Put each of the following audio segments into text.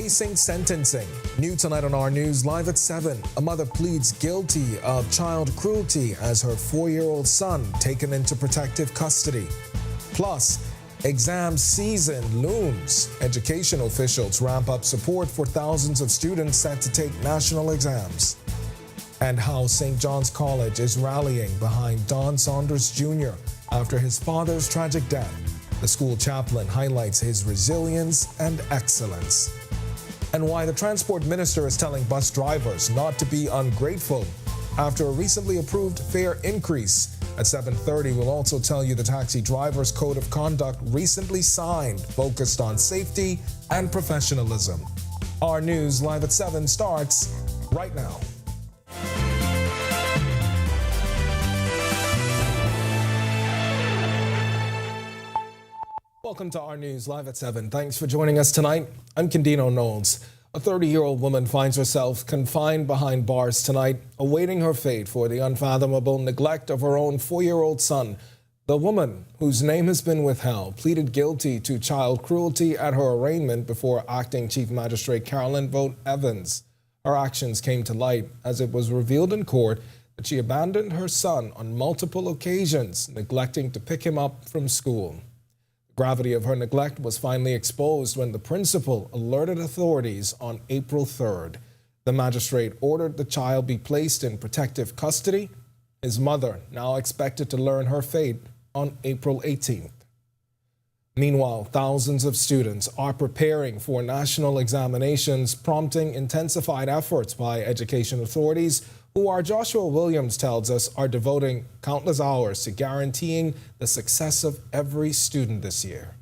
facing sentencing. New tonight on Our News, live at 7. A mother pleads guilty of child cruelty as her 4-year-old son taken into protective custody. Plus, exam season looms. Education officials ramp up support for thousands of students set to take national exams. And how St. John's College is rallying behind Don Saunders Jr. after his father's tragic death. The school chaplain highlights his resilience and excellence. And why the transport minister is telling bus drivers not to be ungrateful after a recently approved fare increase. At 7:30, we'll also tell you the taxi driver's code of conduct recently signed, focused on safety and professionalism. Our News live at 7 starts right now. Welcome to Our News live at 7. Thanks for joining us tonight. I'm Candino Knowles. A 30-year-old woman finds herself confined behind bars tonight, awaiting her fate for the unfathomable neglect of her own 4-year-old son. The woman, whose name has been withheld, pleaded guilty to child cruelty at her arraignment before Acting Chief Magistrate Carolyn Vogt Evans. Her actions came to light as it was revealed in court that she abandoned her son on multiple occasions, neglecting to pick him up from school. The gravity of her neglect was finally exposed when the principal alerted authorities on April 3rd. The magistrate ordered the child be placed in protective custody. His mother now expected to learn her fate on April 18th. Meanwhile, thousands of students are preparing for national examinations, prompting intensified efforts by education authorities who, our Joshua Williams tells us, are devoting countless hours to guaranteeing the success of every student this year.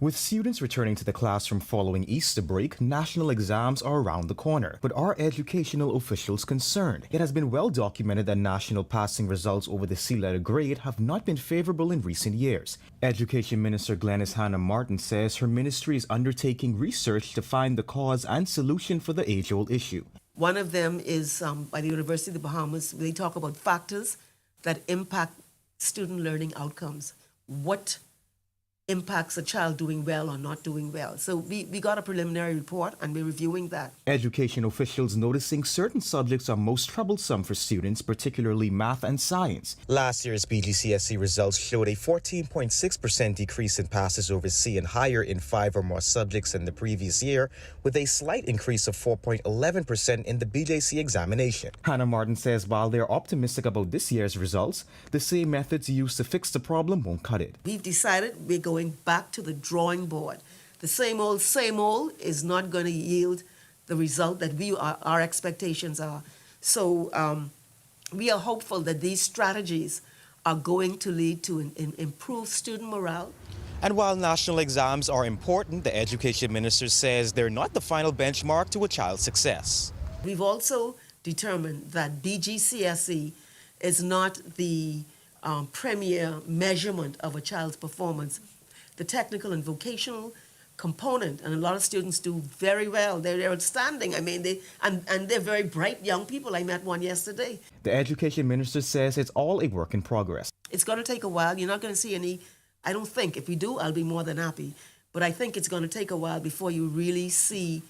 With students returning to the classroom following Easter break, national exams are around the corner. But are educational officials concerned? It has been well documented that national passing results over the C-letter grade have not been favorable in recent years. Education Minister Glenys Hannah Martin says her ministry is undertaking research to find the cause and solution for the age-old issue. One of them is by the University of the Bahamas. They talk about factors that impact student learning outcomes. What impacts a child doing well or not doing well. So we got a preliminary report and we're reviewing that. Education officials noticing certain subjects are most troublesome for students, particularly math and science. Last year's BGCSE results showed a 14.6% decrease in passes over C and higher in 5 or more subjects than the previous year, with a slight increase of 4.11% in the BJC examination. Hannah Martin says while they're optimistic about this year's results, the same methods used to fix the problem won't cut it. We've decided we're going back to the drawing board. The same old is not going to yield the result that our expectations are. So we are hopeful that these strategies are going to lead to an improved student morale. And while national exams are important, the education minister says they're not the final benchmark to a child's success. We've also determined that BGCSE is not the premier measurement of a child's performance. The technical and vocational component, and a lot of students do very well. They're outstanding. I mean, they're very bright young people. I met one yesterday. The education minister says it's all a work in progress. It's going to take a while. You're not going to see any, I don't think. If we do, I'll be more than happy. But I think it's going to take a while before you really see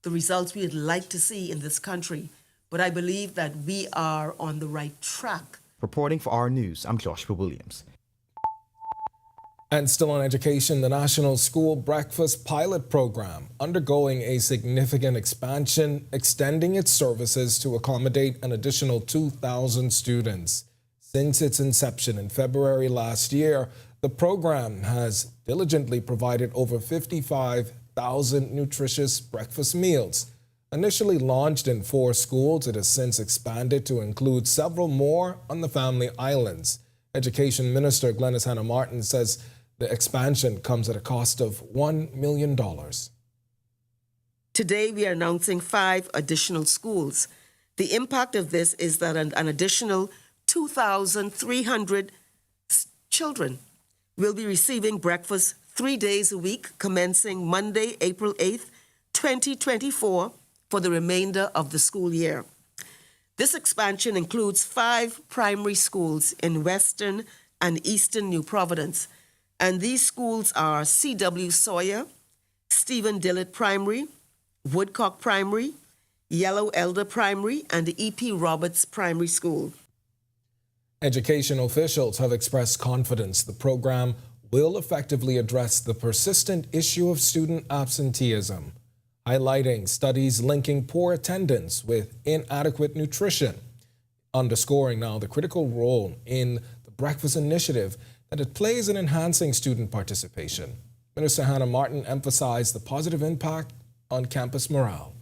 the results we'd like to see in this country. But I believe that we are on the right track. Reporting for Our News, I'm Joshua Williams. And still on education, the National School Breakfast Pilot Program undergoing a significant expansion, extending its services to accommodate an additional 2,000 students. Since its inception in February last year, the program has diligently provided over 55,000 nutritious breakfast meals. Initially launched in 4 schools, it has since expanded to include several more on the Family Islands. Education Minister Glenys Hannah Martin says the expansion comes at a cost of $1 million. Today, we are announcing 5 additional schools. The impact of this is that an additional 2,300 children will be receiving breakfast 3 days a week, commencing Monday, April 8th, 2024, for the remainder of the school year. This expansion includes 5 primary schools in Western and Eastern New Providence, and these schools are C.W. Sawyer, Stephen Dillard Primary, Woodcock Primary, Yellow Elder Primary, and the E.P. Roberts Primary School. Education officials have expressed confidence the program will effectively address the persistent issue of student absenteeism, highlighting studies linking poor attendance with inadequate nutrition, underscoring now the critical role in the breakfast initiative that it plays in enhancing student participation. Minister Hannah Martin emphasized the positive impact on campus morale.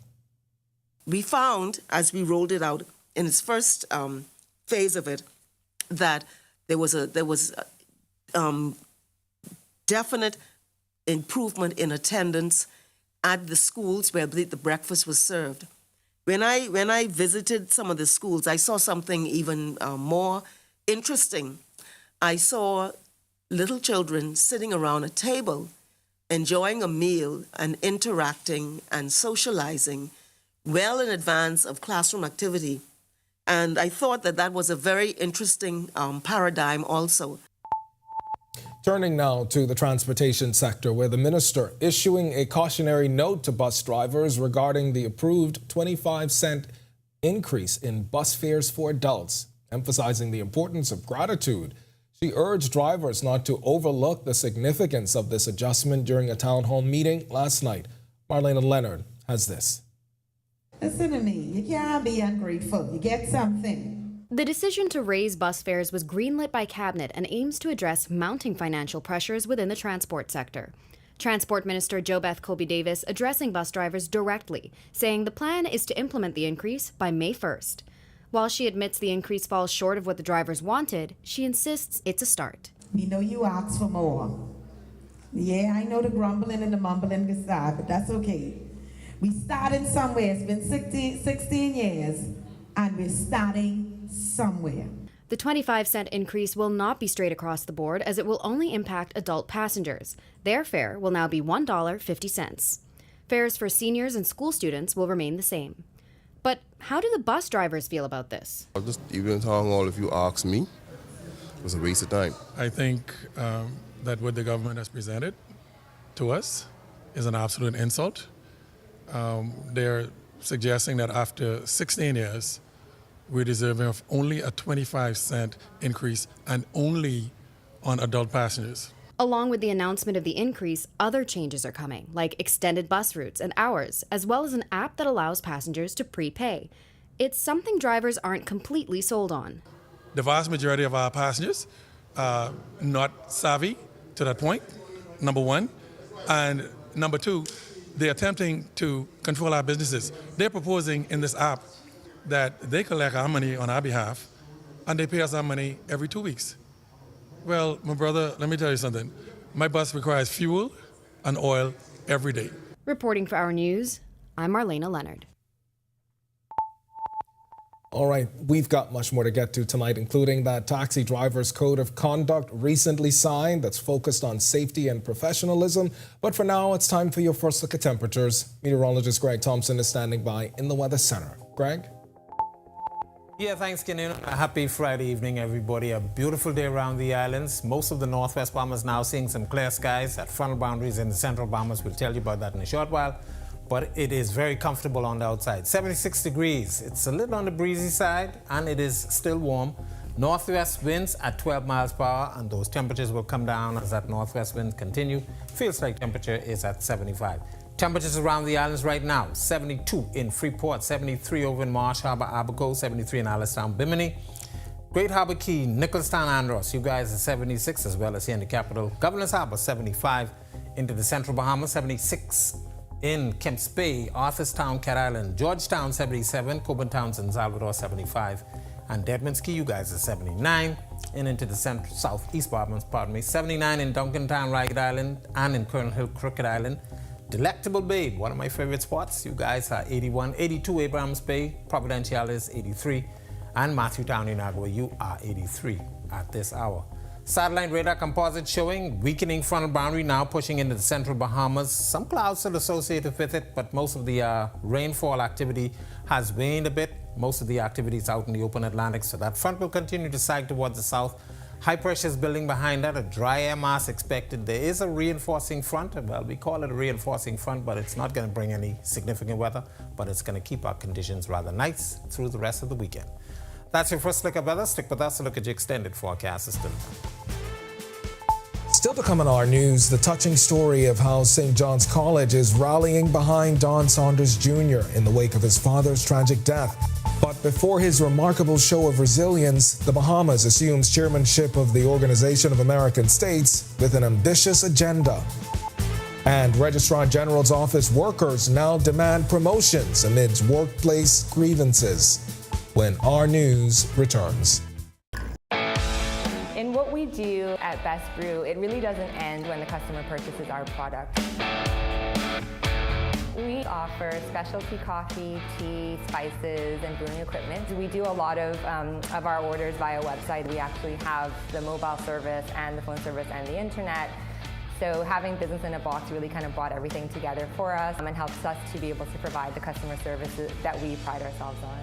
We found, as we rolled it out in its first phase of it, that there was definite improvement in attendance at the schools where the breakfast was served. When I visited some of the schools, I saw something even more interesting. I saw little children sitting around a table, enjoying a meal and interacting and socializing well in advance of classroom activity. And I thought that that was a very interesting paradigm also. Turning now to the transportation sector, where the minister issuing a cautionary note to bus drivers regarding the approved 25-cent increase in bus fares for adults, emphasizing the importance of gratitude. She urged drivers not to overlook the significance of this adjustment during a town hall meeting last night. Marlena Leonard has this. Listen to me, you can't be ungrateful. You get something. The decision to raise bus fares was greenlit by Cabinet and aims to address mounting financial pressures within the transport sector. Transport Minister JoBeth Colby-Davis addressing bus drivers directly, saying the plan is to implement the increase by May 1st. While she admits the increase falls short of what the drivers wanted, she insists it's a start. We know you asked for more. Yeah, I know the grumbling and the mumbling beside, but that's okay. We started somewhere. It's been 16 years, and we're starting somewhere. The 25-cent increase will not be straight across the board, as it will only impact adult passengers. Their fare will now be $1.50. Fares for seniors and school students will remain the same. But how do the bus drivers feel about this? Just even town hall, if you ask me, it was a waste of time. I think that what the government has presented to us is an absolute insult. They're suggesting that after 16 years, we're deserving of only a 25-cent increase and only on adult passengers. Along with the announcement of the increase, other changes are coming, like extended bus routes and hours, as well as an app that allows passengers to prepay. It's something drivers aren't completely sold on. The vast majority of our passengers are not savvy to that point, number one. And number two, they're attempting to control our businesses. They're proposing in this app that they collect our money on our behalf and they pay us our money every 2 weeks. Well, my brother, let me tell you something. My bus requires fuel and oil every day. Reporting for Our News, I'm Marlena Leonard. All right, we've got much more to get to tonight, including that taxi driver's code of conduct recently signed that's focused on safety and professionalism. But for now, it's time for your first look at temperatures. Meteorologist Greg Thompson is standing by in the Weather Center. Greg? Yeah, thanks, Kenan. A happy Friday evening, everybody. A beautiful day around the islands. Most of the northwest Bahamas now seeing some clear skies at frontal boundaries in the central Bahamas. We'll tell you about that in a short while. But it is very comfortable on the outside. 76 degrees. It's a little on the breezy side, and it is still warm. Northwest winds at 12 miles per hour, and those temperatures will come down as that northwest wind continue. Feels like temperature is at 75. Temperatures around the islands right now, 72 in Freeport, 73 over in Marsh Harbor, Abaco, 73 in Alistown, Bimini. Great Harbor Key, Nicholstown, Andros, you guys are 76, as well as here in the capital. Governor's Harbor, 75 into the central Bahamas, 76 in Kemps Bay, Arthurstown, Cat Island, Georgetown, 77, Coburn Townsend, Salvador, 75, and Deadman's Key, you guys are 79, and into the central southeast Bahamas, 79 in Duncantown, Ragged Island, and in Colonel Hill, Crooked Island. Delectable Bay, one of my favorite spots. You guys are 81, 82 Abrahams Bay, Providencial is 83, and Matthewtown in Agua, you are 83 at this hour. Satellite radar composite showing weakening frontal boundary now pushing into the central Bahamas. Some clouds still associated with it, but most of the rainfall activity has waned a bit. Most of the activity is out in the open Atlantic, so that front will continue to sag towards the south. High pressure is building behind that, a dry air mass expected. There is a reinforcing front. Well, we call it a reinforcing front, but it's not going to bring any significant weather, but it's going to keep our conditions rather nice through the rest of the weekend. That's your first look at weather. Stick with us to look at your extended forecast system. Still to come on our news, the touching story of how St. John's College is rallying behind Don Saunders Jr. in the wake of his father's tragic death. But before his remarkable show of resilience, the Bahamas assumes chairmanship of the Organization of American States with an ambitious agenda. And Registrar General's Office workers now demand promotions amidst workplace grievances. When Our News returns. In what we do at Best Brew, it really doesn't end when the customer purchases our product. We offer specialty coffee, tea, spices, and brewing equipment. We do a lot of our orders via website. We actually have the mobile service and the phone service and the internet. So having business in a box really kind of brought everything together for us and helps us to be able to provide the customer services that we pride ourselves on.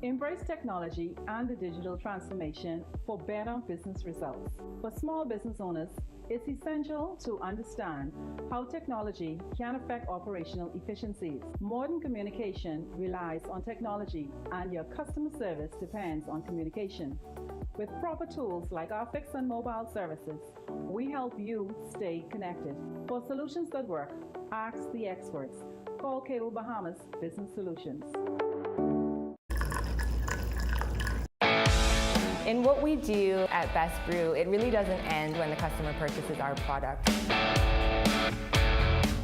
Embrace technology and the digital transformation for better business results. For small business owners, it's essential to understand how technology can affect operational efficiencies. Modern communication relies on technology, and your customer service depends on communication. With proper tools like our fixed and mobile services, we help you stay connected. For solutions that work, ask the experts. Call Cable Bahamas Business Solutions. In what we do at Best Brew, it really doesn't end when the customer purchases our product.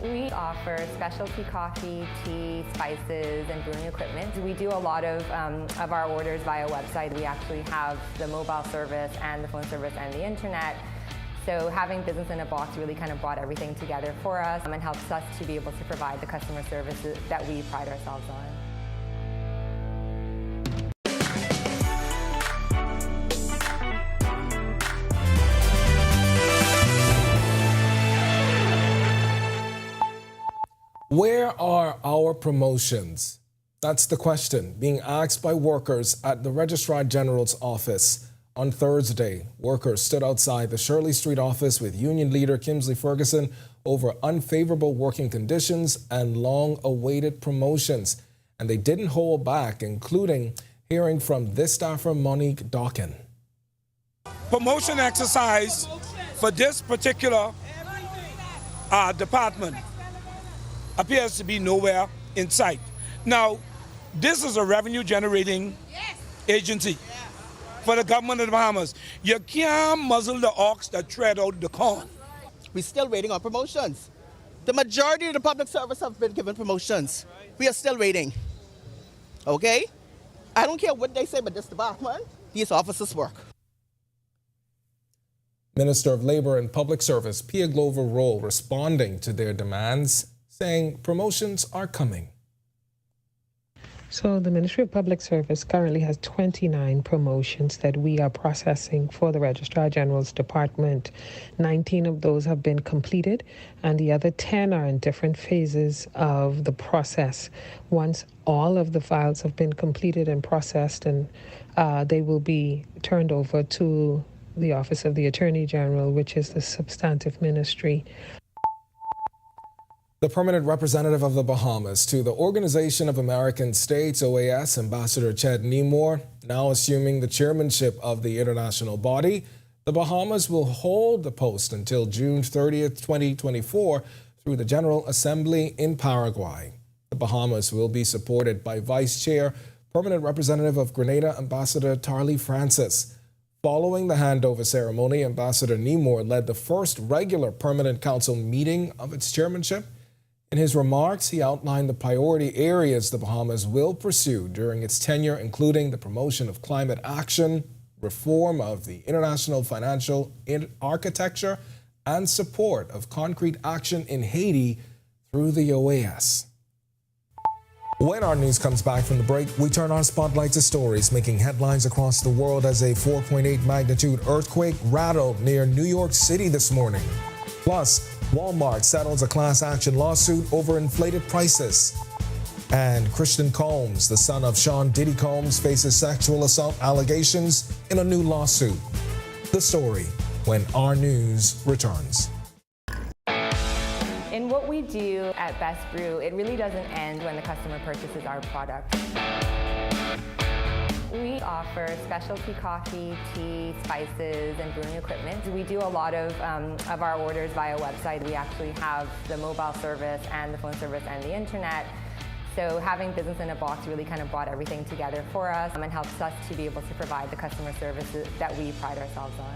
We offer specialty coffee, tea, spices, and brewing equipment. We do a lot of our orders via website. We actually have the mobile service and the phone service and the internet. So having business in a box really kind of brought everything together for us and helps us to be able to provide the customer services that we pride ourselves on. Where are our promotions? That's the question being asked by workers at the Registrar General's office. On Thursday, workers stood outside the Shirley Street office with union leader Kimsley Ferguson over unfavorable working conditions and long-awaited promotions. And they didn't hold back, including hearing from this staffer, Monique Dawkin. Promotion exercise for this particular department appears to be nowhere in sight. Now, this is a revenue generating agency for the government of the Bahamas. You can't muzzle the ox that tread out the corn. We're still waiting on promotions. The majority of the public service have been given promotions. We are still waiting. Okay? I don't care what they say, but this department, these officers work. Minister of Labor and Public Service Pia Glover Roll responding to their demands, saying promotions are coming. So the Ministry of Public Service currently has 29 promotions that we are processing for the Registrar General's Department. 19 of those have been completed, and the other 10 are in different phases of the process. Once all of the files have been completed and processed, and they will be turned over to the Office of the Attorney General, which is the substantive ministry. The permanent representative of the Bahamas to the Organization of American States, OAS, Ambassador Ched Nemore, now assuming the chairmanship of the international body. The Bahamas will hold the post until June 30th, 2024 through the General Assembly in Paraguay. The Bahamas will be supported by Vice Chair, Permanent Representative of Grenada, Ambassador Tarly Francis. Following the handover ceremony, Ambassador Nemore led the first regular Permanent Council meeting of its chairmanship. In his remarks, he outlined the priority areas the Bahamas will pursue during its tenure, including the promotion of climate action, reform of the international financial architecture, and support of concrete action in Haiti through the OAS. When our news comes back from the break, we turn our spotlight to stories making headlines across the world as a 4.8 magnitude earthquake rattled near New York City this morning. Plus, Walmart settles a class action lawsuit over inflated prices. And Christian Combs, the son of Sean Diddy Combs, faces sexual assault allegations in a new lawsuit. The story when our news returns. In what we do at Best Brew, it really doesn't end when the customer purchases our product. We offer specialty coffee, tea, spices, and brewing equipment. We do a lot of our orders via website. We actually have the mobile service and the phone service and the internet. So having business in a box really kind of brought everything together for us and helps us to be able to provide the customer services that we pride ourselves on.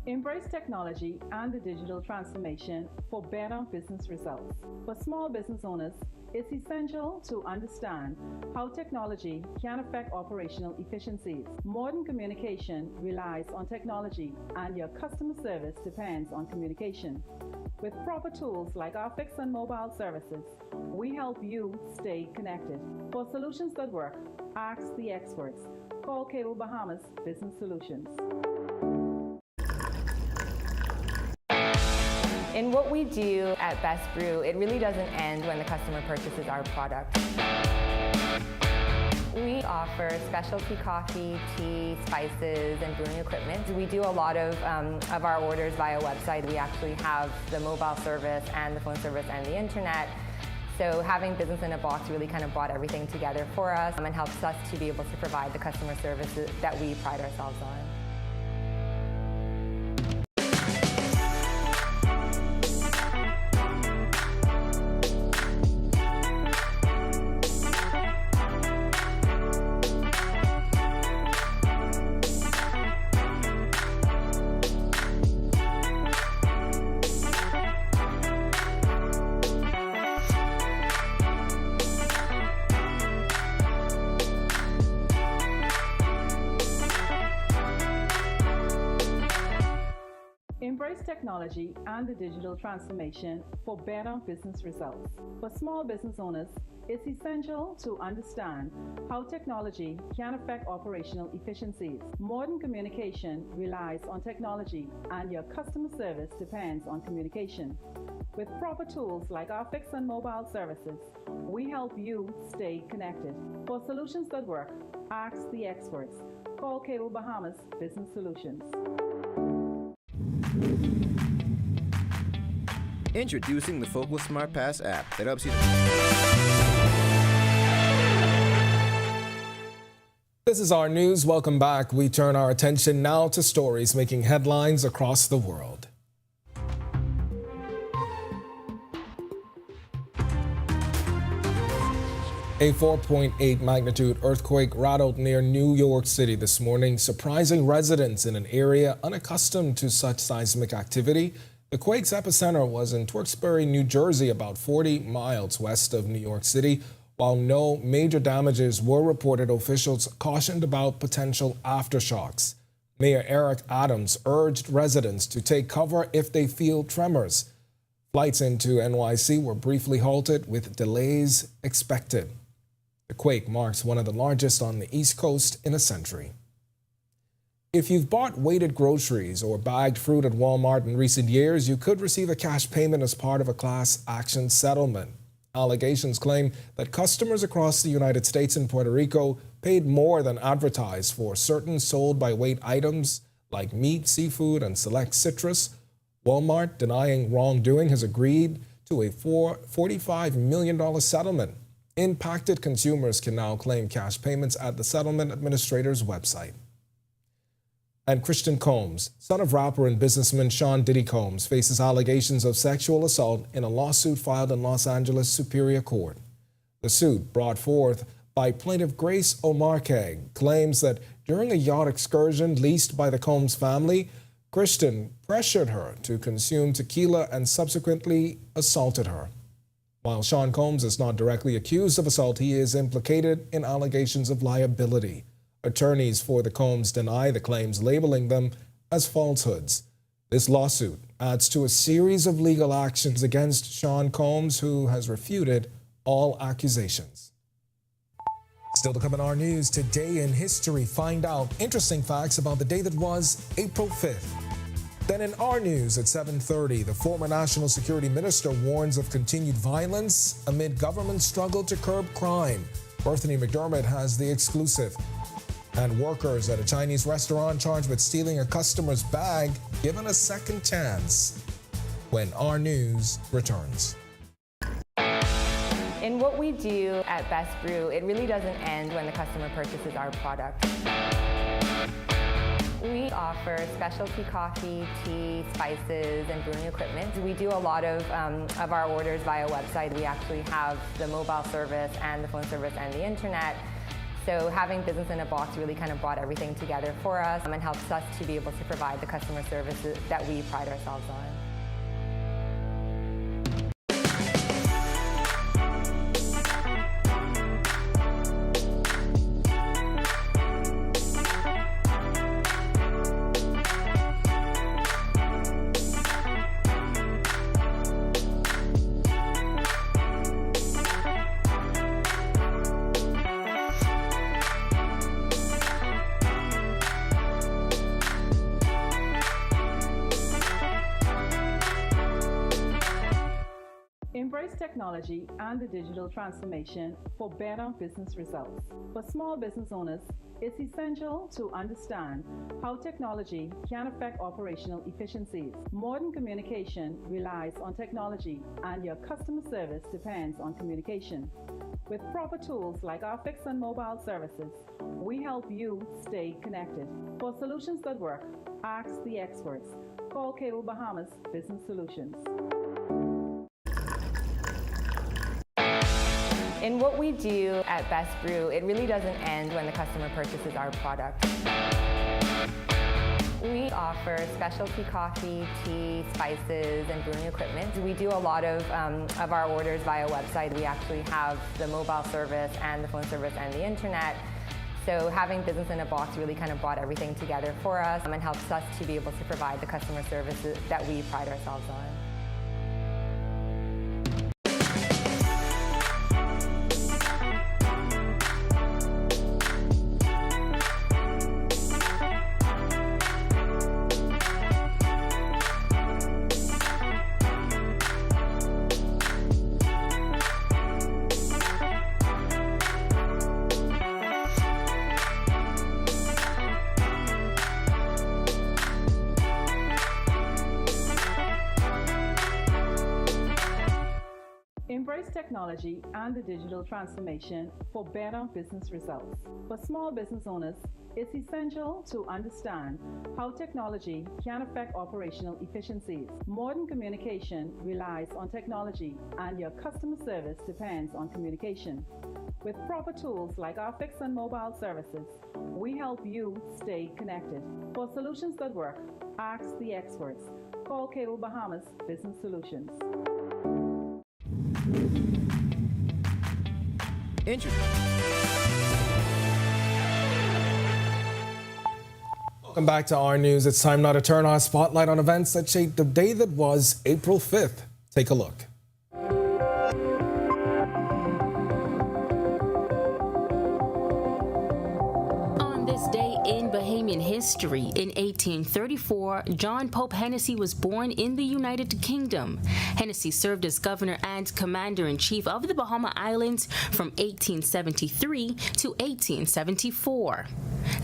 Embrace technology and the digital transformation for better business results. For small business owners, it's essential to understand how technology can affect operational efficiencies. Modern communication relies on technology, and your customer service depends on communication. With proper tools like our fixed and mobile services, we help you stay connected. For solutions that work, ask the experts. Call Cable Bahamas Business Solutions. In what we do at Best Brew, it really doesn't end when the customer purchases our product. We offer specialty coffee, tea, spices, and brewing equipment. We do a lot of our orders via website. We actually have the mobile service and the phone service and the internet. So having business in a box really kind of brought everything together for us and helps us to be able to provide the customer services that we pride ourselves on. Embrace technology and the digital transformation for better business results. For small business owners, it's essential to understand how technology can affect operational efficiencies. Modern communication relies on technology, and your customer service depends on communication. With proper tools like our fixed and mobile services, we help you stay connected. For solutions that work, ask the experts. Call Cable Bahamas Business Solutions. Introducing the Focal Smart Pass app that helps you. This is our news. Welcome back. We turn our attention now to stories making headlines across the world. A 4.8 magnitude earthquake rattled near New York City this morning, surprising residents in an area unaccustomed to such seismic activity. The quake's epicenter was in Tewksbury, New Jersey, about 40 miles west of New York City. While no major damages were reported, officials cautioned about potential aftershocks. Mayor Eric Adams urged residents to take cover if they feel tremors. Flights into NYC were briefly halted with delays expected. The quake marks one of the largest on the East Coast in a century. If you've bought weighted groceries or bagged fruit at Walmart in recent years, you could receive a cash payment as part of a class action settlement. Allegations claim that customers across the United States and Puerto Rico paid more than advertised for certain sold by weight items like meat, seafood, and select citrus. Walmart, denying wrongdoing, has agreed to a $45 million settlement. Impacted consumers can now claim cash payments at the settlement administrator's website. And Christian Combs, son of rapper and businessman Sean Diddy Combs, faces allegations of sexual assault in a lawsuit filed in Los Angeles Superior Court. The suit, brought forth by plaintiff Grace Omarkeg, claims that during a yacht excursion leased by the Combs family, Christian pressured her to consume tequila and subsequently assaulted her. While Sean Combs is not directly accused of assault, he is implicated in allegations of liability. Attorneys for the Combs deny the claims, labeling them as falsehoods. This lawsuit adds to a series of legal actions against Sean Combs, who has refuted all accusations. Still to come in our news, today in history, find out interesting facts about the day that was April 5th. Then in our news at 7:30, the former National Security Minister warns of continued violence amid government struggle to curb crime. Berthany McDermott has the exclusive. And workers at a Chinese restaurant charged with stealing a customer's bag given a second chance. When our news returns. In what we do at Best Brew, it really doesn't end when the customer purchases our product. We offer specialty coffee, tea, spices, and brewing equipment. We do a lot of our orders via website. We actually have the mobile service and the phone service and the internet. So having business in a box really kind of brought everything together for us and helps us to be able to provide the customer services that we pride ourselves on. Embrace technology and the digital transformation for better business results. For small business owners, it's essential to understand how technology can affect operational efficiencies. Modern communication relies on technology, and your customer service depends on communication. With proper tools like our fixed and mobile services, we help you stay connected. For solutions that work, ask the experts. Call Cable Bahamas Business Solutions. In what we do at Best Brew, it really doesn't end when the customer purchases our product. We offer specialty coffee, tea, spices, and brewing equipment. We do a lot of our orders via website. We actually have the mobile service and the phone service and the internet. So having business in a box really kind of brought everything together for us and helps us to be able to provide the customer services that we pride ourselves on. Embrace technology and the digital transformation for better business results. For small business owners, it's essential to understand how technology can affect operational efficiencies. Modern communication relies on technology, and your customer service depends on communication. With proper tools like our fixed and mobile services, we help you stay connected. For solutions that work, ask the experts. Call Cable Bahamas Business Solutions. Welcome back to our news. It's time now to turn our spotlight on events that shaped the day that was April 5th. Take a look. On this day in Bahamian history, in 1834, John Pope Hennessy was born in the United Kingdom. Hennessy served as governor and commander-in-chief of the Bahama Islands from 1873 to 1874.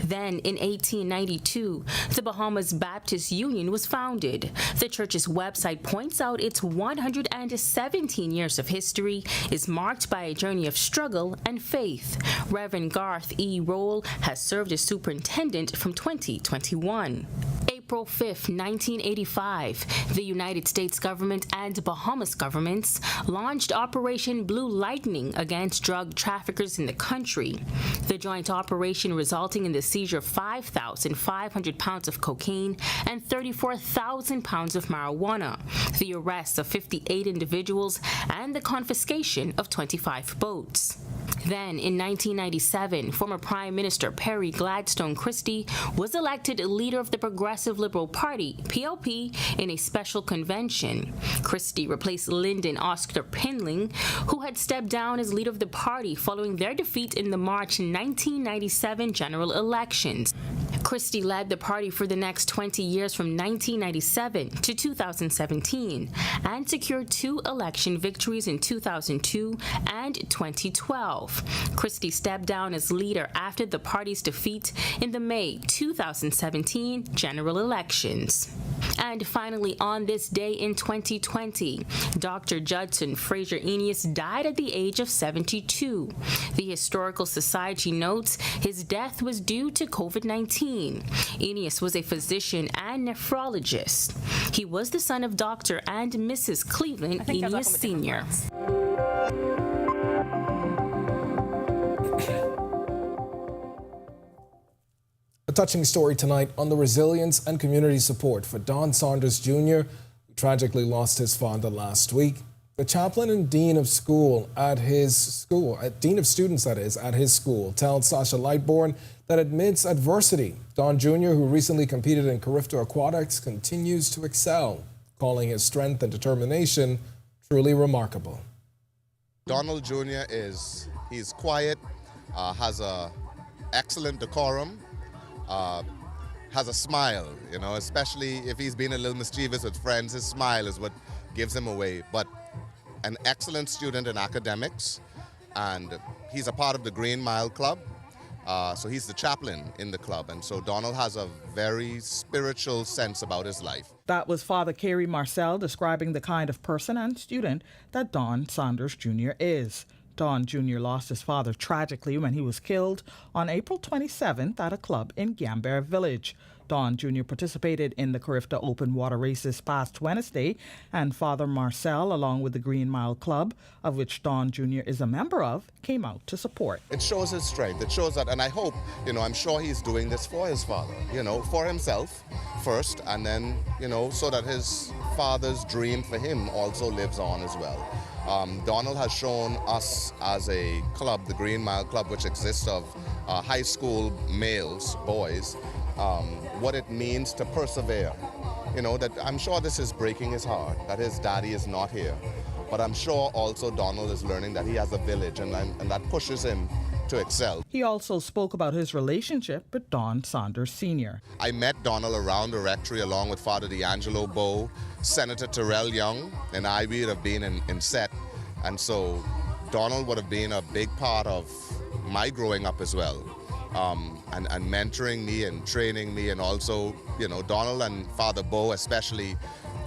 Then, in 1892, the Bahamas Baptist Union was founded. The church's website points out its 117 years of history is marked by a journey of struggle and faith. Reverend Garth E. Roll has served as superintendent from 2021. April 5, 1985, the United States government and Bahamas governments launched Operation Blue Lightning against drug traffickers in the country. The joint operation resulting in the seizure of 5,500 pounds of cocaine and 34,000 pounds of marijuana, the arrest of 58 individuals, and the confiscation of 25 boats. Then, in 1997, former Prime Minister Perry Gladstone Christie was elected leader of the Progressive Liberal Party, PLP, in a special convention. Christie replaced Lyndon Oscar Pinling, who had stepped down as leader of the party following their defeat in the March 1997 general elections. Christie led the party for the next 20 years from 1997 to 2017 and secured 2 election victories in 2002 and 2012. Christie stepped down as leader after the party's defeat in the May 2017 general elections. And finally, on this day in 2020, Dr. Judson Fraser Eneas died at the age of 72. The Historical Society notes his death was due to COVID-19. Eneas was a physician and nephrologist. He was the son of Dr. and Mrs. Cleveland Eneas Sr. A touching story tonight on the resilience and community support for Don Saunders Jr., who tragically lost his father last week. The chaplain and dean of students at his school, tells Sasha Lightbourne that amidst adversity, Don Jr., who recently competed in Carifta Aquatics, continues to excel, calling his strength and determination truly remarkable. Donald Jr. he's quiet, has a excellent decorum, has a smile, especially if he's been a little mischievous with friends. His smile is what gives him away. But an excellent student in academics, and he's a part of the Green Mile Club. So he's the chaplain in the club, and so Donald has a very spiritual sense about his life. That was Father Kerry Marcel describing the kind of person and student that Don Saunders Jr. is. Don Jr. lost his father tragically when he was killed on April 27th at a club in Gambare Village. Don Jr. participated in the Carifta Open Water Races past Wednesday, and Father Marcel, along with the Green Mile Club, of which Don Jr. is a member of, came out to support. It shows his strength. It shows that, and I hope, I'm sure he's doing this for his father, for himself first, and then, so that his father's dream for him also lives on as well. Donald has shown us as a club, the Green Mile Club, which exists of high school males, boys, what it means to persevere. That I'm sure this is breaking his heart, that his daddy is not here. But I'm sure also Donald is learning that he has a village, and that pushes him to excel. He also spoke about his relationship with Don Saunders Sr. I met Donald around the rectory along with Father D'Angelo Bowe, Senator Terrell Young, and I would have been in set. And so Donald would have been a big part of my growing up as well. And mentoring me and training me, and also, Donald and Father Bowe especially,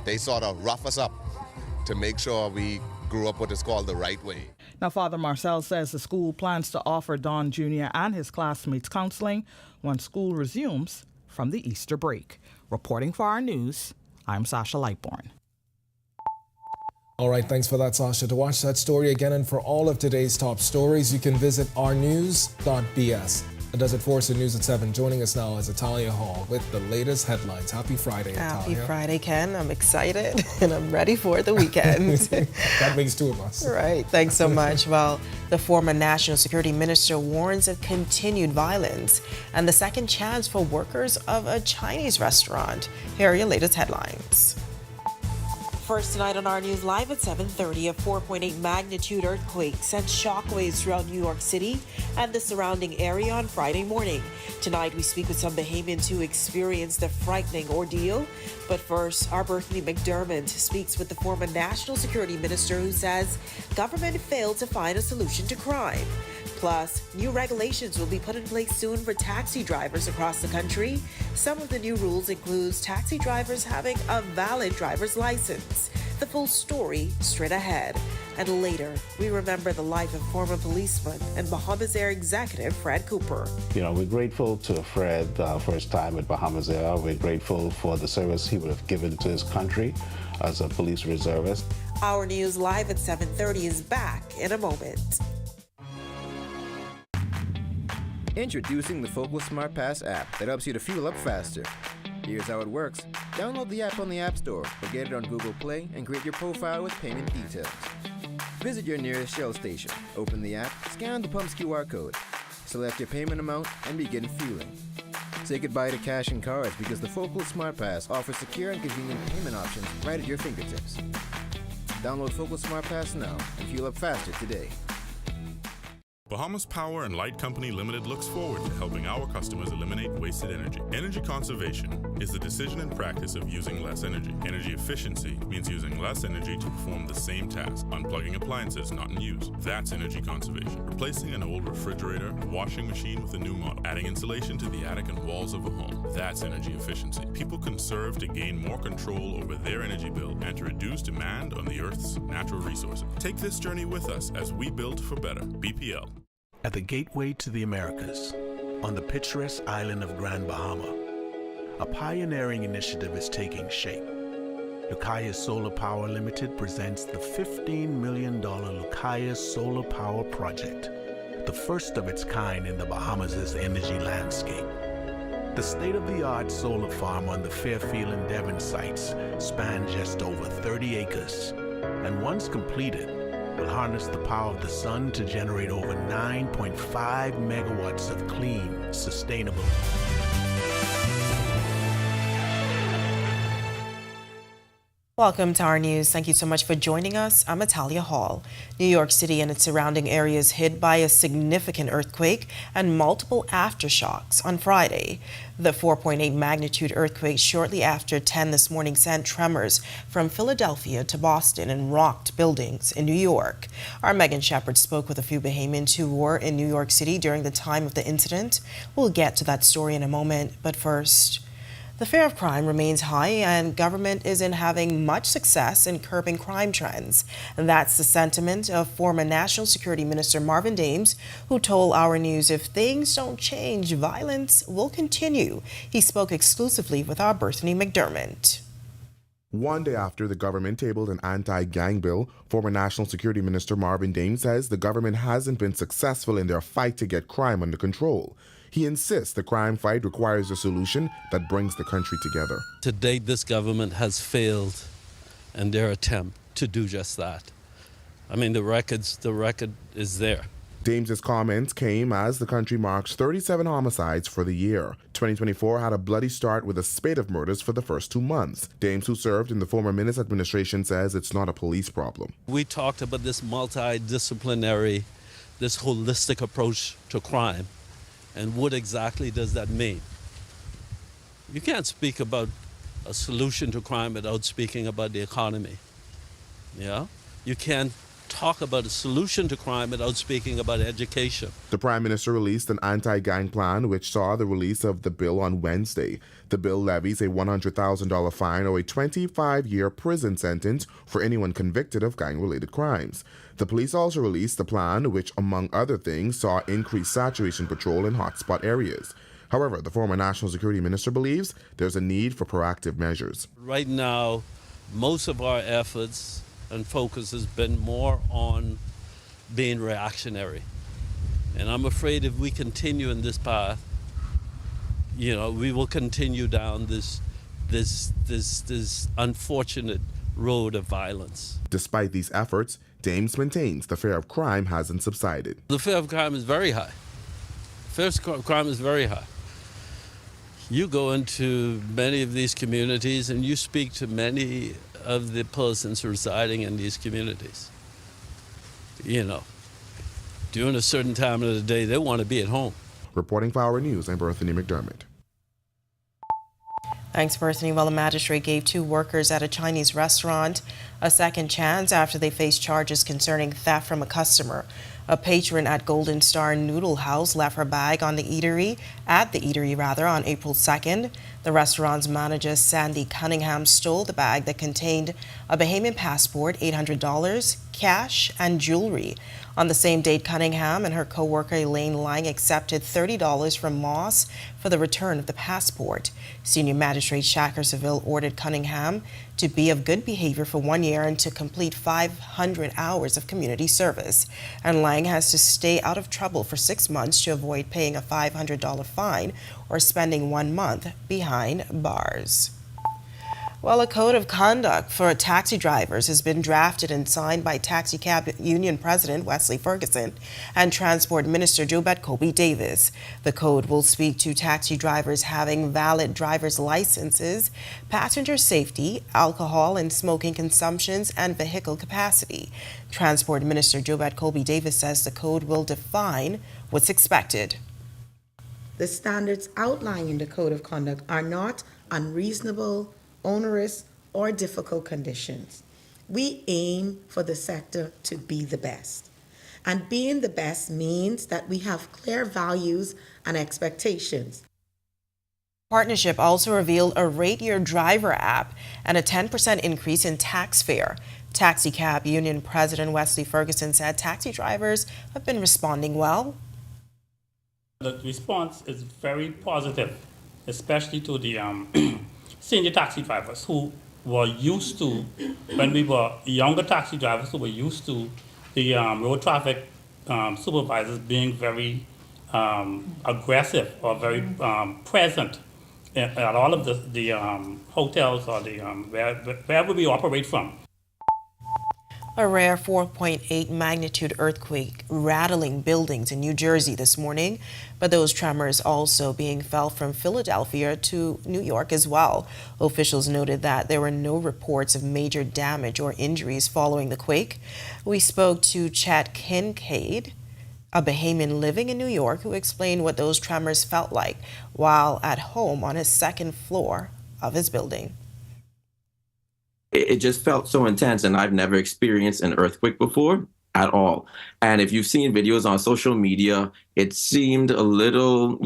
they sort of rough us up to make sure we grew up what is called the right way. Now, Father Marcel says the school plans to offer Don Jr. and his classmates counseling when school resumes from the Easter break. Reporting for Our News, I'm Sasha Lightbourne. All right, thanks for that, Sasha. To watch that story again and for all of today's top stories, you can visit ournews.bs. That does it for us in News at 7. Joining us now is Italia Hall with the latest headlines. Happy Friday, Italia. Happy Friday, Ken. I'm excited and I'm ready for the weekend. That makes 2 of us. Right. Thanks so much. Well, the former National Security Minister warns of continued violence and the second chance for workers of a Chinese restaurant. Here are your latest headlines. First tonight on our news live at 7:30, a 4.8 magnitude earthquake sent shockwaves throughout New York City and the surrounding area on Friday morning. Tonight, we speak with some Bahamians who experienced the frightening ordeal. But first, our Brittany McDermott speaks with the former National Security Minister who says government failed to find a solution to crime. Plus, new regulations will be put in place soon for taxi drivers across the country. Some of the new rules include taxi drivers having a valid driver's license. The full story straight ahead. And later, we remember the life of former policeman and Bahamas Air executive Fred Cooper. You know, we're grateful to Fred for his time at Bahamas Air. We're grateful for the service he would have given to his country as a police reservist. Our news live at 7:30 is back in a moment. Introducing the Focus Smart Pass app that helps you to fuel up faster. Here's how it works. Download the app on the App Store or get it on Google Play and create your profile with payment details. Visit your nearest Shell station, open the app, scan the pump's QR code, select your payment amount, and begin fueling. Say goodbye to cash and cards because the Focus Smart Pass offers secure and convenient payment options right at your fingertips. Download Focus Smart Pass now and fuel up faster today. Bahamas Power and Light Company Limited looks forward to helping our customers eliminate wasted energy. Energy conservation is the decision and practice of using less energy. Energy efficiency means using less energy to perform the same task, unplugging appliances not in use. That's energy conservation. Replacing an old refrigerator, washing machine with a new model, adding insulation to the attic and walls of a home. That's energy efficiency. People conserve to gain more control over their energy bill and to reduce demand on the Earth's natural resources. Take this journey with us as we build for better. BPL. At the gateway to the Americas, on the picturesque island of Grand Bahama, a pioneering initiative is taking shape. Lucaya Solar Power Limited presents the $15 million Lucaya Solar Power Project, the first of its kind in the Bahamas' energy landscape. The state-of-the-art solar farm on the Fairfield and Devon sites spans just over 30 acres, and once completed, will harness the power of the sun to generate over 9.5 megawatts of clean, sustainable. Welcome to our news. Thank you so much for joining us. I'm Atalia Hall. New York City and its surrounding areas hit by a significant earthquake and multiple aftershocks on Friday. The 4.8 magnitude earthquake shortly after 10 this morning sent tremors from Philadelphia to Boston and rocked buildings in New York. Our Megan Shepard spoke with a few Bahamians who were in New York City during the time of the incident. We'll get to that story in a moment, but first, the fear of crime remains high and government isn't having much success in curbing crime trends. And that's the sentiment of former National Security Minister Marvin Dames, who told Our News if things don't change, violence will continue. He spoke exclusively with our Brittany McDermott. One day after the government tabled an anti-gang bill, former National Security Minister Marvin Dames says the government hasn't been successful in their fight to get crime under control. He insists the crime fight requires a solution that brings the country together. To date, this government has failed in their attempt to do just that. I mean, the record is there. Dames' comments came as the country marks 37 homicides for the year. 2024 had a bloody start with a spate of murders for the first 2 months. Dames, who served in the former Minister administration, says it's not a police problem. We talked about this multidisciplinary, this holistic approach to crime. And what exactly does that mean? You can't speak about a solution to crime without speaking about the economy. Yeah? You can't talk about a solution to crime without speaking about education. The Prime Minister released an anti-gang plan which saw the release of the bill on Wednesday. The bill levies a $100,000 fine or a 25-year prison sentence for anyone convicted of gang-related crimes. The police also released a plan which, among other things, saw increased saturation patrol in hotspot areas. However, the former National Security Minister believes there's a need for proactive measures. Right now, most of our efforts and focus has been more on being reactionary. And I'm afraid if we continue in this path, we will continue down this unfortunate road of violence. Despite these efforts, Dames maintains the fear of crime hasn't subsided. The fear of crime is very high. Fear of crime is very high. You go into many of these communities and you speak to many of the persons residing in these communities. You know, during a certain time of the day, they want to be at home. Reporting for Our News, I'm Berthany McDermott. Thanks, Berthany. Well, a magistrate gave 2 workers at a Chinese restaurant a second chance after they faced charges concerning theft from a customer. A patron at Golden Star Noodle House left her bag on the eatery on April 2nd. The restaurant's manager, Sandy Cunningham, stole the bag that contained a Bahamian passport, $800, cash, and jewelry. On the same date, Cunningham and her co-worker Elaine Lang accepted $30 from Moss for the return of the passport. Senior Magistrate Shaker Seville ordered Cunningham to be of good behavior for 1 year and to complete 500 hours of community service. And Lang has to stay out of trouble for 6 months to avoid paying a $500 fine or spending 1 month behind bars. Well, a code of conduct for taxi drivers has been drafted and signed by Taxi Cab Union President Wesley Ferguson and Transport Minister Jobeth Colby Davis. The code will speak to taxi drivers having valid driver's licenses, passenger safety, alcohol and smoking consumptions, and vehicle capacity. Transport Minister Jobeth Colby Davis says the code will define what's expected. The standards outlined in the code of conduct are not unreasonable, onerous, or difficult conditions. We aim for the sector to be the best. And being the best means that we have clear values and expectations. Partnership also revealed a Rate Your Driver app and a 10% increase in tax fare. Taxi Cab Union President Wesley Ferguson said taxi drivers have been responding well. The response is very positive, especially to the senior taxi drivers who were used to, when we were younger taxi drivers who were used to the road traffic supervisors being very aggressive or very present at all of the hotels or the wherever we operate from. A rare 4.8 magnitude earthquake rattling buildings in New Jersey this morning, but those tremors also being felt from Philadelphia to New York as well. Officials noted that there were no reports of major damage or injuries following the quake. We spoke to Chad Kincaid, a Bahamian living in New York, who explained what those tremors felt like while at home on his second floor of his building. It just felt so intense, and I've never experienced an earthquake before at all. And if you've seen videos on social media, it seemed a little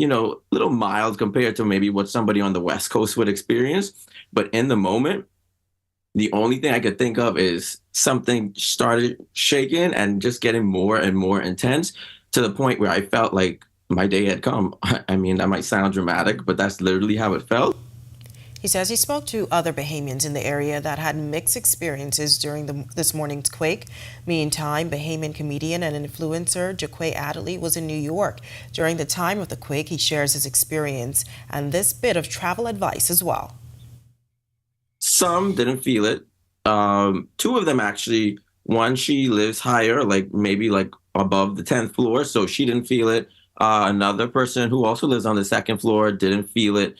mild compared to maybe what somebody on the West Coast would experience. But in the moment, the only thing I could think of is something started shaking and just getting more and more intense to the point where I felt like my day had come. I mean, that might sound dramatic, but that's literally how it felt. He says he spoke to other Bahamians in the area that had mixed experiences during this morning's quake. Meantime, Bahamian comedian and influencer Jaquay Adderley was in New York during the time of the quake. He shares his experience and this bit of travel advice as well. Some didn't feel it. 2 of them actually. One, she lives higher, maybe above the 10th floor, so she didn't feel it. Another person who also lives on the 2nd floor didn't feel it.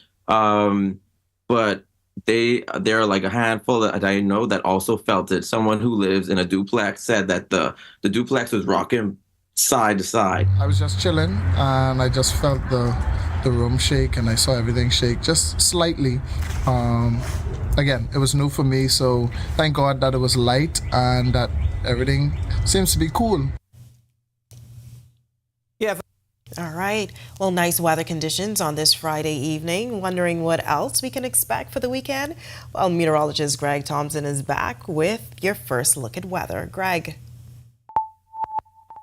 But there are like a handful that I know that also felt it. Someone who lives in a duplex said that the duplex was rocking side to side. I was just chilling and I just felt the room shake, and I saw everything shake just slightly. Again, it was new for me, so thank God that it was light and that everything seems to be cool. Yeah. All right. Well, nice weather conditions on this Friday evening. Wondering what else we can expect for the weekend? Well, meteorologist Greg Thompson is back with your first look at weather. Greg.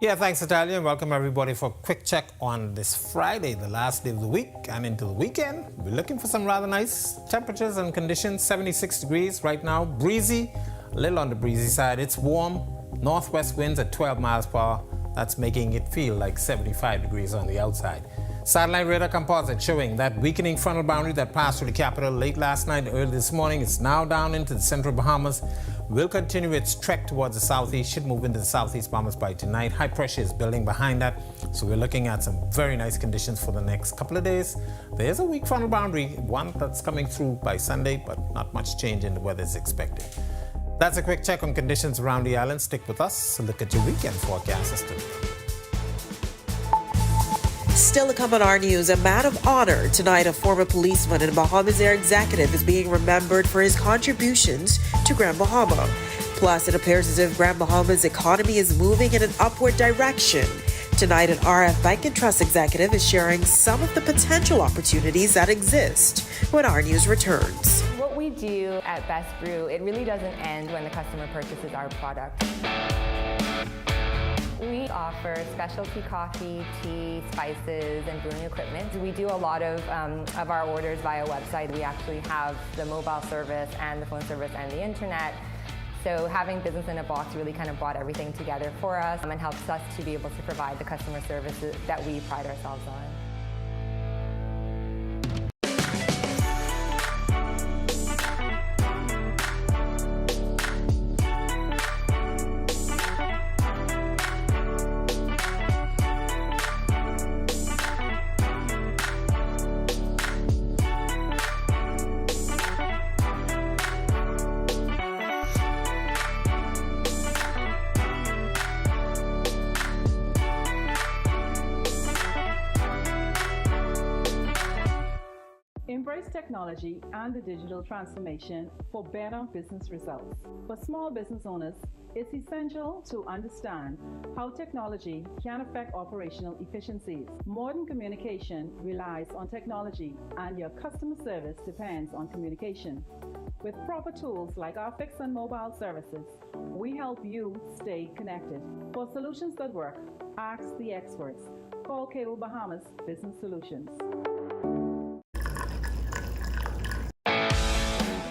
Yeah, thanks, Natalia, and welcome everybody for a quick check on this Friday, the last day of the week and into the weekend. We're looking for some rather nice temperatures and conditions. 76 degrees right now, breezy, a little on the breezy side. It's warm, northwest winds at 12 miles per hour. That's making it feel like 75 degrees on the outside. Satellite radar composite showing that weakening frontal boundary that passed through the capital late last night and early this morning is now down into the central Bahamas. Will continue its trek towards the southeast, should move into the southeast Bahamas by tonight. High pressure is building behind that, so we're looking at some very nice conditions for the next couple of days. There's a weak frontal boundary, one that's coming through by Sunday, but not much change in the weather is expected. That's a quick check on conditions around the island. Stick with us. Look at your weekend forecast system. Still to come on our news, a man of honor. Tonight, a former policeman and Bahamas Air executive is being remembered for his contributions to Grand Bahama. Plus, it appears as if Grand Bahama's economy is moving in an upward direction. Tonight, an RF Bank and Trust executive is sharing some of the potential opportunities that exist when our news returns. What we do at Best Brew, it really doesn't end when the customer purchases our product. We offer specialty coffee, tea, spices, and brewing equipment. We do a lot of our orders via website. We actually have the mobile service and the phone service and the internet. So having business in a box really kind of brought everything together for us and helps us to be able to provide the customer services that we pride ourselves on. Embrace technology and the digital transformation for better business results. For small business owners, it's essential to understand how technology can affect operational efficiencies. Modern communication relies on technology, and your customer service depends on communication. With proper tools like our fixed and mobile services, we help you stay connected. For solutions that work, ask the experts. Call Cable Bahamas Business Solutions.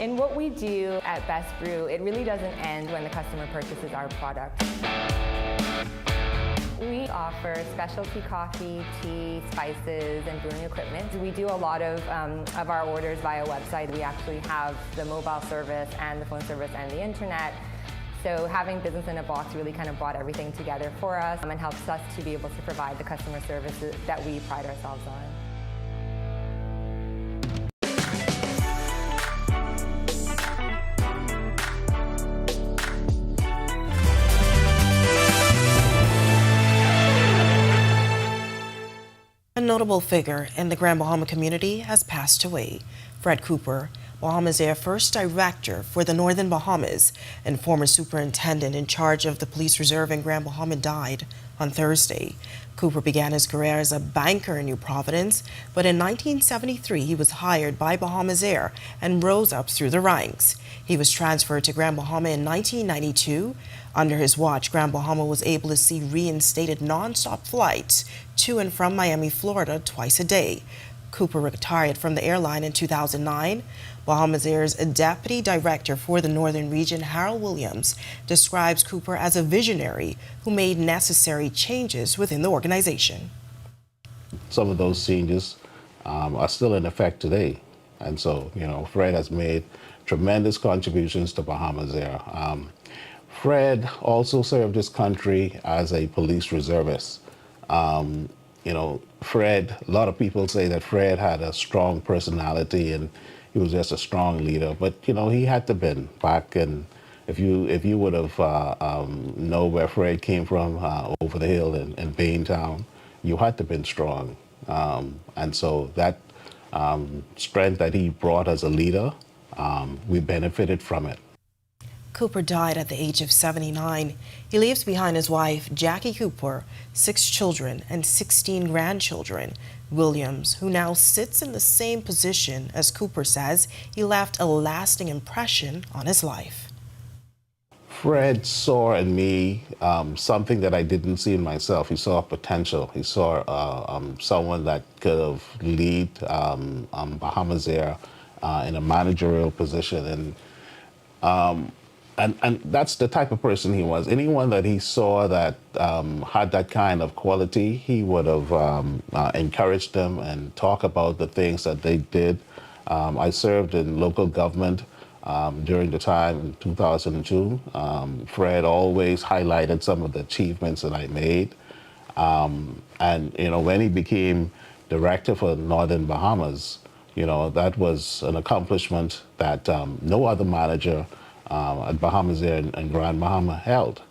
In what we do at Best Brew, it really doesn't end when the customer purchases our product. We offer specialty coffee, tea, spices, and brewing equipment. We do a lot of our orders via website. We actually have the mobile service and the phone service and the internet. So having business in a box really kind of brought everything together for us and helps us to be able to provide the customer services that we pride ourselves on. A notable figure in the Grand Bahama community has passed away. Fred Cooper, Bahamas Air first director for the Northern Bahamas and former superintendent in charge of the police reserve in Grand Bahama, died on Thursday. Cooper began his career as a banker in New Providence, but in 1973 he was hired by Bahamas Air and rose up through the ranks. He was transferred to Grand Bahama in 1992. Under his watch, Grand Bahama was able to see reinstated non-stop flights to and from Miami, Florida twice a day. Cooper retired from the airline in 2009. Bahamas Air's deputy director for the northern region, Harold Williams, describes Cooper as a visionary who made necessary changes within the organization. Some of those changes are still in effect today. And so, Fred has made tremendous contributions to Bahamas Air. Fred also served his country as a police reservist. Fred, a lot of people say that Fred had a strong personality and he was just a strong leader, but he had to been back. And if you would have know where Fred came from, over the hill in Baintown, you had to been strong. And so that strength that he brought as a leader, we benefited from it. Cooper died at the age of 79. He leaves behind his wife, Jackie Cooper, 6 children, and 16 grandchildren. Williams, who now sits in the same position as Cooper, says he left a lasting impression on his life. Fred saw in me something that I didn't see in myself. He saw potential. He saw someone that could have lead Bahamas Air in a managerial position. And that's the type of person he was. Anyone that he saw that had that kind of quality, he would have encouraged them and talk about the things that they did. I served in local government during the time in 2002. Fred always highlighted some of the achievements that I made. And when he became director for Northern Bahamas, that was an accomplishment that no other manager at Bahamas there in Grand Bahama held.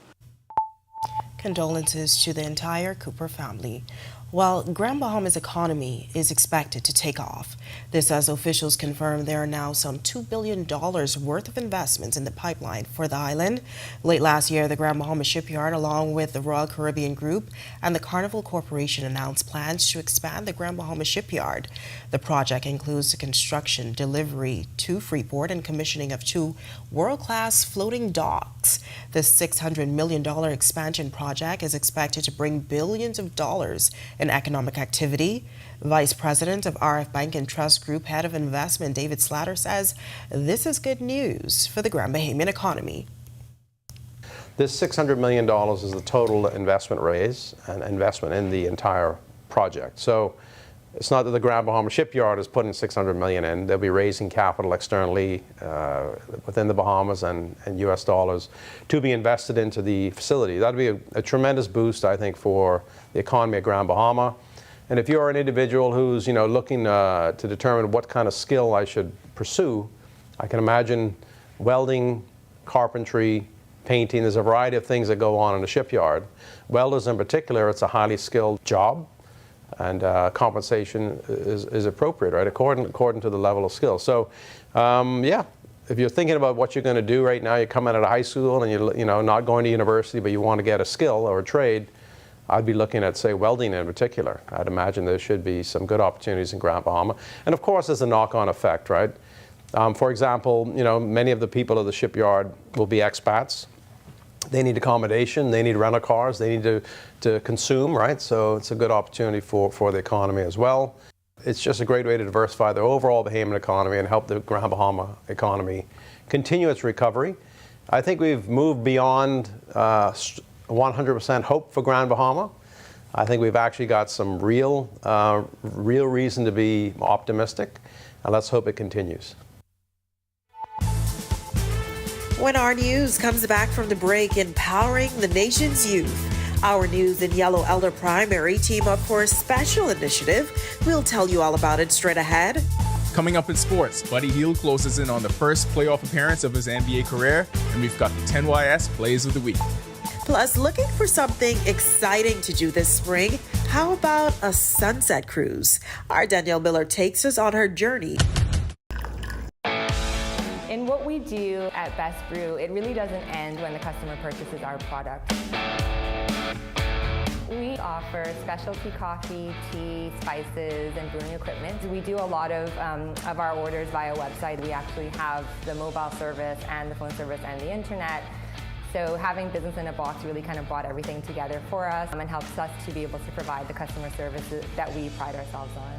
Condolences to the entire Cooper family. While Grand Bahama's economy is expected to take off, this as officials confirm there are now some $2 billion worth of investments in the pipeline for the island. Late last year, the Grand Bahama Shipyard, along with the Royal Caribbean Group and the Carnival Corporation, announced plans to expand the Grand Bahama Shipyard. The project includes the construction, delivery to Freeport, and commissioning of 2 world-class floating docks. This $600 million expansion project is expected to bring billions of dollars in economic activity. Vice President of RF Bank and Trust Group Head of Investment David Slatter says this is good news for the Grand Bahamian economy. This $600 million is the total investment raise and investment in the entire project. So it's not that the Grand Bahama Shipyard is putting $600 million in. They'll be raising capital externally within the Bahamas and US dollars to be invested into the facility. That'll be a tremendous boost, I think, for the economy of Grand Bahama. And if you're an individual who's looking to determine what kind of skill I should pursue, I can imagine welding, carpentry, painting. There's a variety of things that go on in a shipyard. Welders in particular, it's a highly skilled job, and compensation is appropriate, right, according to the level of skill. So, yeah, if you're thinking about what you're going to do right now, you're coming out of high school and you're not going to university, but you want to get a skill or a trade, I'd be looking at, say, welding in particular. I'd imagine there should be some good opportunities in Grand Bahama. And of course, there's a knock-on effect, right? For example, many of the people of the shipyard will be expats. They need accommodation, they need rental cars, they need to consume, right? So it's a good opportunity for the economy as well. It's just a great way to diversify the overall Bahamian economy and help the Grand Bahama economy continue its recovery. I think we've moved beyond 100% hope for Grand Bahama. I think we've actually got some real reason to be optimistic, and let's hope it continues. When Our News comes back from the break, empowering the nation's youth. Our News and Yellow Elder Primary team up for a special initiative. We'll tell you all about it straight ahead. Coming up in sports, Buddy Hield closes in on the first playoff appearance of his NBA career, and we've got the 10YS Plays of the Week. Plus, looking for something exciting to do this spring? How about a sunset cruise? Our Danielle Miller takes us on her journey. In what we do at Best Brew, it really doesn't end when the customer purchases our product. We offer specialty coffee, tea, spices, and brewing equipment. We do a lot of our orders via website. We actually have the mobile service and the phone service and the internet. So having business in a box really kind of brought everything together for us and helps us to be able to provide the customer services that we pride ourselves on.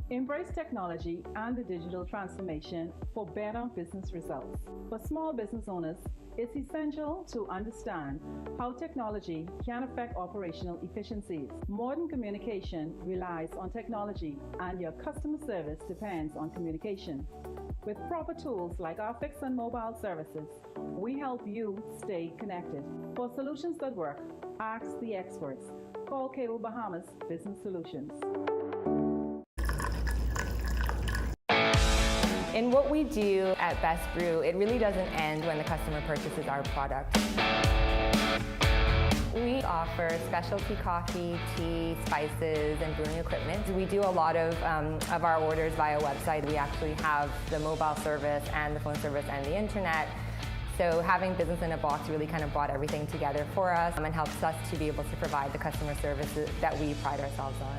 Embrace technology and the digital transformation for better business results. For small business owners, it's essential to understand how technology can affect operational efficiencies. Modern communication relies on technology, and your customer service depends on communication. With proper tools like our fixed and mobile services, we help you stay connected. For solutions that work, ask the experts. Call Cable Bahamas Business Solutions. In what we do at Best Brew, it really doesn't end when the customer purchases our product. We offer specialty coffee, tea, spices, and brewing equipment. We do a lot of our orders via website. We actually have the mobile service and the phone service and the internet. So having business in a box really kind of brought everything together for us and helps us to be able to provide the customer services that we pride ourselves on.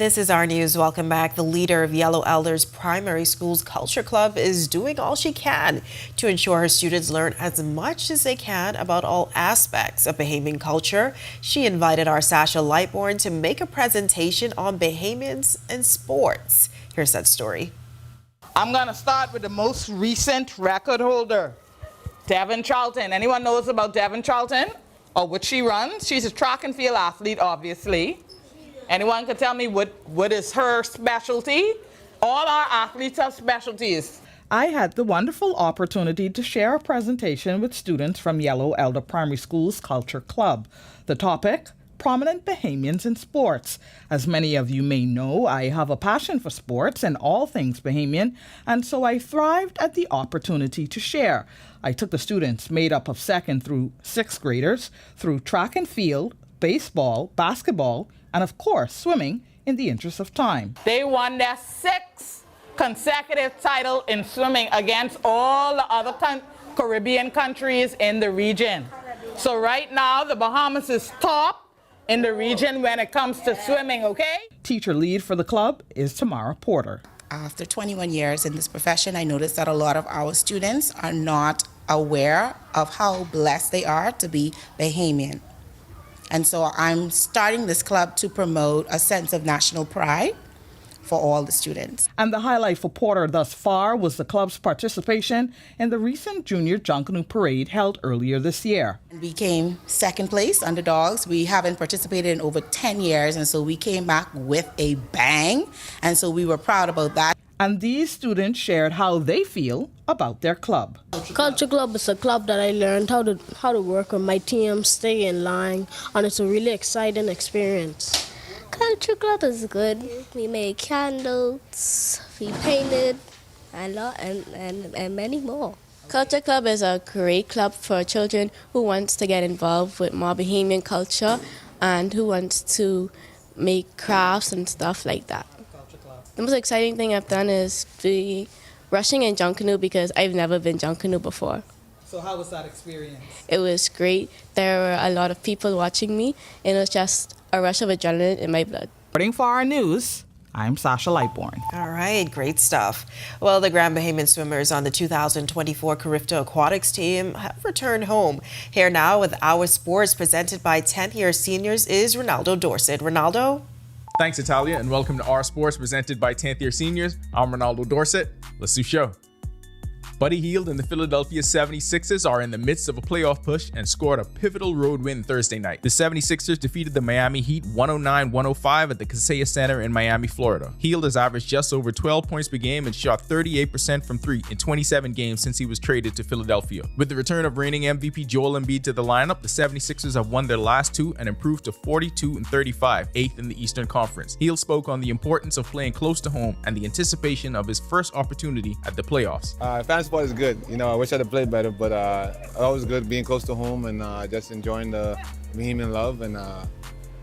This is Our News. Welcome back. The leader of Yellow Elders Primary School's Culture Club is doing all she can to ensure her students learn as much as they can about all aspects of Bahamian culture. She invited our Sasha Lightborn to make a presentation on Bahamians and sports. Here's that story. I'm going to start with the most recent record holder, Devin Charlton. Anyone knows about Devin Charlton or what she runs? She's a track and field athlete, obviously. Anyone can tell me what is her specialty? All our athletes have specialties. I had the wonderful opportunity to share a presentation with students from Yellow Elder Primary School's Culture Club. The topic, prominent Bahamians in sports. As many of you may know, I have a passion for sports and all things Bahamian, and so I thrived at the opportunity to share. I took the students made up of 2nd through 6th graders through track and field, baseball, basketball, and of course, swimming in the interest of time. They won their 6th consecutive title in swimming against all the other Caribbean countries in the region. So right now, the Bahamas is top in the region when it comes to swimming, okay? Teacher lead for the club is Tamara Porter. After 21 years in this profession, I noticed that a lot of our students are not aware of how blessed they are to be Bahamian. And so I'm starting this club to promote a sense of national pride for all the students. And the highlight for Porter thus far was the club's participation in the recent Junior Junkanoo Parade held earlier this year. We came 2nd place, underdogs. We haven't participated in over 10 years, and so we came back with a bang, and so we were proud about that. And these students shared how they feel about their club. Culture Club is a club that I learned how to work with my team, stay in line, and it's a really exciting experience. Culture Club is good. We made candles, we painted, and many more. Culture Club is a great club for children who wants to get involved with more Bahamian culture and who wants to make crafts and stuff like that. The most exciting thing I've done is be rushing in Junkanoo because I've never been Junkanoo before. So how was that experience? It was great. There were a lot of people watching me, and it was just a rush of adrenaline in my blood. Reporting for Our News, I'm Sasha Lightborn. All right, great stuff. Well, the Grand Bahamian swimmers on the 2024 Carifta Aquatics team have returned home. Here now with Our Sports, presented by 10th year seniors, is Ronaldo Dorset. Ronaldo? Thanks, Italia, and welcome to Our Sports, presented by 10th year seniors. I'm Ronaldo Dorset. Let's do show. Buddy Hield and the Philadelphia 76ers are in the midst of a playoff push and scored a pivotal road win Thursday night. The 76ers defeated the Miami Heat 109-105 at the Kaseya Center in Miami, Florida. Hield has averaged just over 12 points per game and shot 38% from 3 in 27 games since he was traded to Philadelphia. With the return of reigning MVP Joel Embiid to the lineup, the 76ers have won their last 2 and improved to 42-35, 8th in the Eastern Conference. Hield spoke on the importance of playing close to home and the anticipation of his first opportunity at the playoffs. Sport is good. I wish I'd have played better, but always good being close to home and just enjoying the Bahamian love. And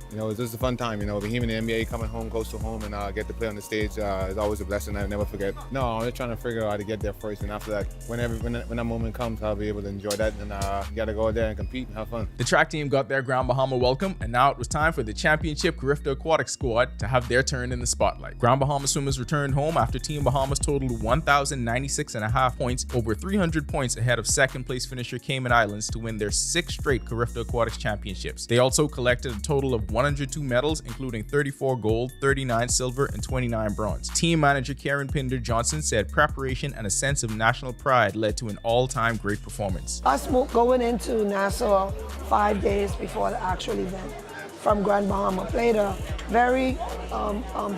it's just a fun time. Bahamian NBA coming home close to home and get to play on the stage is always a blessing I never forget. No, I'm just trying to figure out how to get there first, and after that, when that moment comes, I'll be able to enjoy that. And you got to go out there and compete and have fun. The track team got their Grand Bahama welcome, and now it was time for the championship Carifta Aquatic squad to have their turn in the spotlight. Grand Bahama swimmers returned home after Team Bahamas totaled 1,096.5 points, over 300 points ahead of second place finisher Cayman Islands to win their 6th straight Carifta Aquatics championships. They also collected a total of 102 medals, including 34 gold, 39 silver, and 29 bronze. Team manager Karen Pinder Johnson said preparation and a sense of national pride led to an all-time great performance. Us going into Nassau 5 days before the actual event from Grand Bahama played a very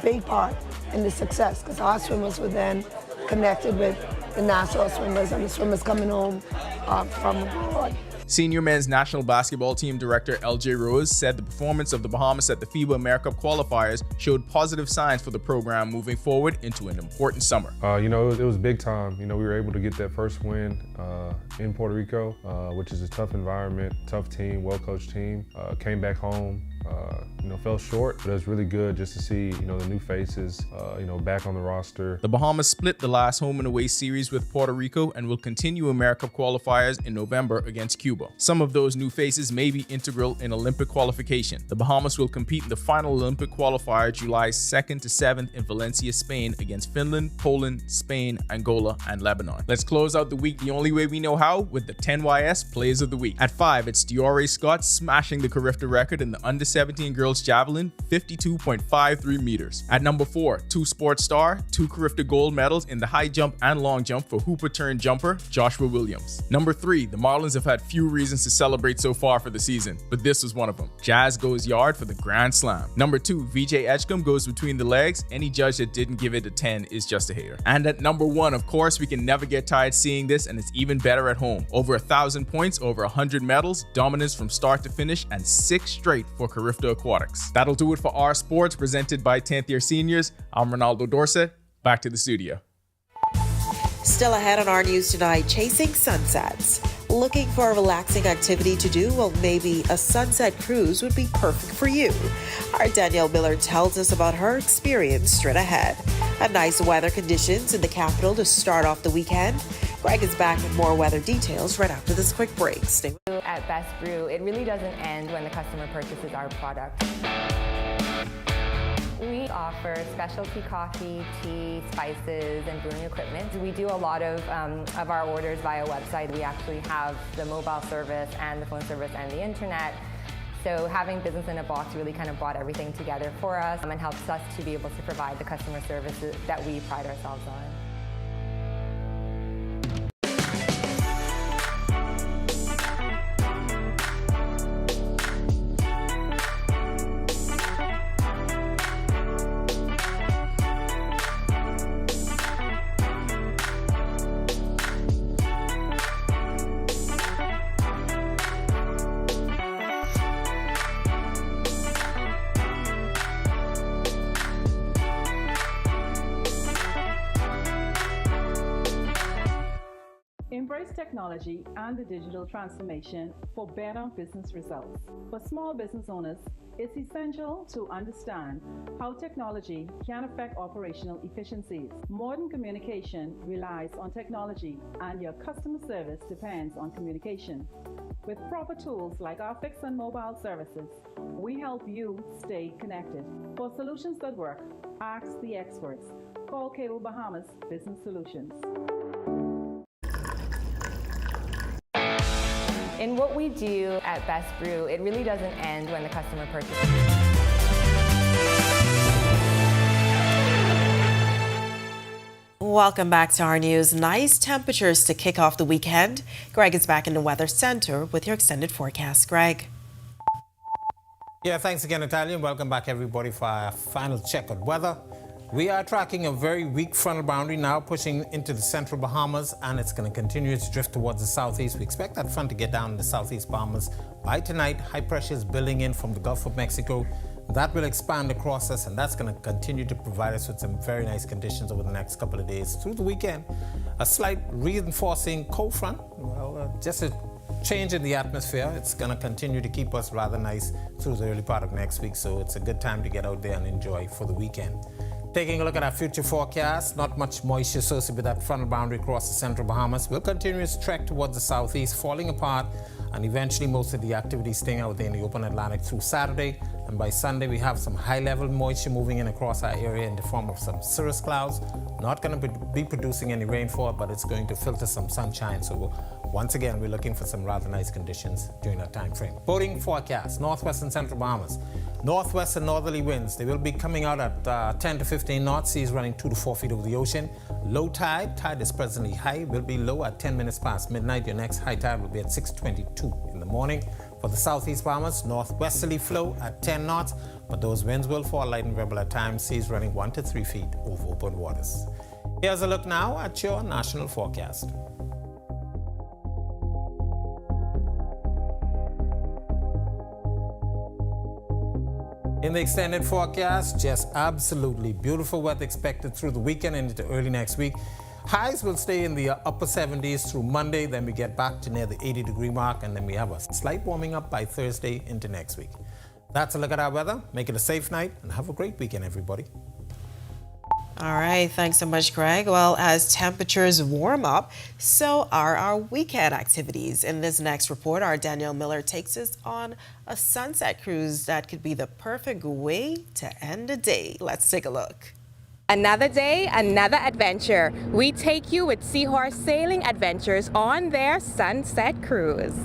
big part in the success, because our swimmers were then connected with the Nassau swimmers and the swimmers coming home from abroad. Senior men's national basketball team director LJ Rose said the performance of the Bahamas at the FIBA AmeriCup qualifiers showed positive signs for the program moving forward into an important summer. It was big time. We were able to get that first win in Puerto Rico, which is a tough environment, tough team, well-coached team. Came back home, fell short, but it was really good just to see, the new faces, back on the roster. The Bahamas split the last home and away series with Puerto Rico and will continue AmeriCup qualifiers in November against Cuba. Some of those new faces may be integral in Olympic qualification. The Bahamas will compete in the final Olympic qualifier July 2nd to 7th in Valencia, Spain against Finland, Poland, Spain, Angola, and Lebanon. Let's close out the week the only way we know how, with the 10YS Plays of the Week. At 5, it's Diore Scott smashing the Carifta record in the under-17 girls javelin, 52.53 meters. At number 4, 2 sports star, 2 Carifta gold medals in the high jump and long jump for hooper turned jumper Joshua Williams. Number 3, the Marlins have had few reasons to celebrate so far for the season, but this was one of them. Jazz goes yard for the Grand Slam. Number 2, VJ Edgecombe goes between the legs. Any judge that didn't give it a 10 is just a hater. And at number 1, of course, we can never get tired seeing this, and it's even better at home. Over 1,000 points, over 100 medals, dominance from start to finish, and 6 straight for Carifta Aquatics. That'll do it for Our Sports, presented by 10th Year Seniors. I'm Ronaldo Dorset. Back to the studio. Still ahead on our news tonight, chasing sunsets. Looking for a relaxing activity to do? Well, maybe a sunset cruise would be perfect for you. Our Danielle Miller tells us about her experience straight ahead. And nice weather conditions in the capital to start off the weekend. Greg is back with more weather details right after this quick break. Stay with At Best Brew, it really doesn't end when the customer purchases our product. We offer specialty coffee, tea, spices, and brewing equipment. We do a lot of our orders via website. We actually have the mobile service and the phone service and the internet. So having business in a box really kind of brought everything together for us and helps us to be able to provide the customer services that we pride ourselves on. Embrace technology and the digital transformation for better business results. For small business owners, it's essential to understand how technology can affect operational efficiencies. Modern communication relies on technology, and your customer service depends on communication. With proper tools like our fixed and mobile services, we help you stay connected. For solutions that work, ask the experts. Call Cable Bahamas Business Solutions. In what we do at Best Brew, it really doesn't end when the customer purchases. Welcome back to our news. Nice temperatures to kick off the weekend. Greg is back in the Weather Center with your extended forecast. Greg. Yeah, thanks again, Natalia. Welcome back, everybody, for our final check of weather. We are tracking a very weak frontal boundary now, pushing into the central Bahamas, and it's going to continue to drift towards the southeast. We expect that front to get down in the southeast Bahamas by tonight. High pressure is building in from the Gulf of Mexico. That will expand across us, and that's going to continue to provide us with some very nice conditions over the next couple of days. Through the weekend, a slight reinforcing cold front, just a change in the atmosphere. It's going to continue to keep us rather nice through the early part of next week, so it's a good time to get out there and enjoy for the weekend. Taking a look at our future forecast, not much moisture associated with that frontal boundary across the central Bahamas. We'll continue its trek towards the southeast, falling apart, and eventually most of the activity staying out there in the open Atlantic through Saturday. And by Sunday, we have some high-level moisture moving in across our area in the form of some cirrus clouds. Not going to be producing any rainfall, but it's going to filter some sunshine. So once again, we're looking for some rather nice conditions during that time frame. Boating forecast, northwest and central Bahamas. Northwest and northerly winds. They will be coming out at 10 to 15 knots, seas running 2 to 4 feet over the ocean. Low tide is presently high, will be low at 10 minutes past midnight. Your next high tide will be at 6:22 in the morning. For the southeast Bahamas, northwesterly flow at 10 knots, but those winds will fall light and variable at times, seas running 1 to 3 feet over open waters. Here's a look now at your national forecast. In the extended forecast, just absolutely beautiful weather expected through the weekend and into early next week. Highs will stay in the upper 70s through Monday, then we get back to near the 80-degree mark, and then we have a slight warming up by Thursday into next week. That's a look at our weather. Make it a safe night and have a great weekend, everybody. All right, thanks so much, Greg. Well, as temperatures warm up, so are our weekend activities. In this next report, our Danielle Miller takes us on a sunset cruise that could be the perfect way to end a day. Let's take a look. Another day, another adventure. We take you with Seahorse Sailing Adventures on their sunset cruise.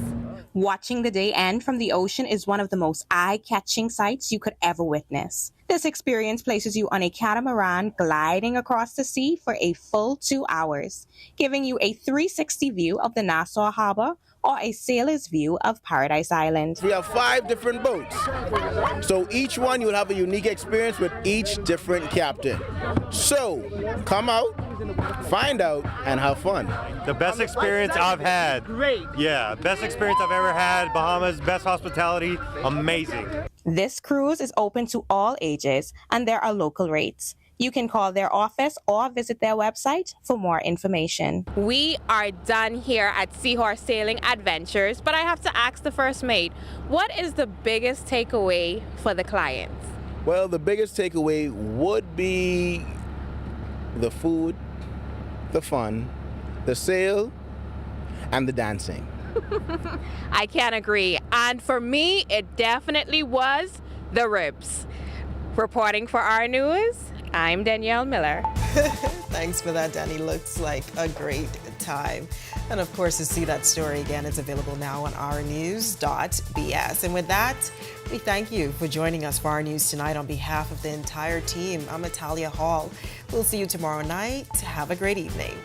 Watching the day end from the ocean is one of the most eye-catching sights you could ever witness. This experience places you on a catamaran gliding across the sea for a full 2 hours, giving you a 360 view of the Nassau Harbor or a sailor's view of Paradise Island. We have 5 different boats, so each one you will have a unique experience with each different captain. So come out, find out, and have fun. The best experience I've had. Great. Yeah, best experience I've ever had. Bahamas, best hospitality, amazing. This cruise is open to all ages and there are local rates. You can call their office or visit their website for more information. We are done here at Seahorse Sailing Adventures, but I have to ask the first mate, what is the biggest takeaway for the clients? Well, the biggest takeaway would be the food, the fun, the sail, and the dancing. I can't agree. And for me, it definitely was the ribs. Reporting for Our News, I'm Danielle Miller. Thanks for that, Danny. Looks like a great time. And of course, to see that story again, it's available now on ournews.bs. And with that, we thank you for joining us for Our News tonight. On behalf of the entire team, I'm Natalia Hall. We'll see you tomorrow night. Have a great evening.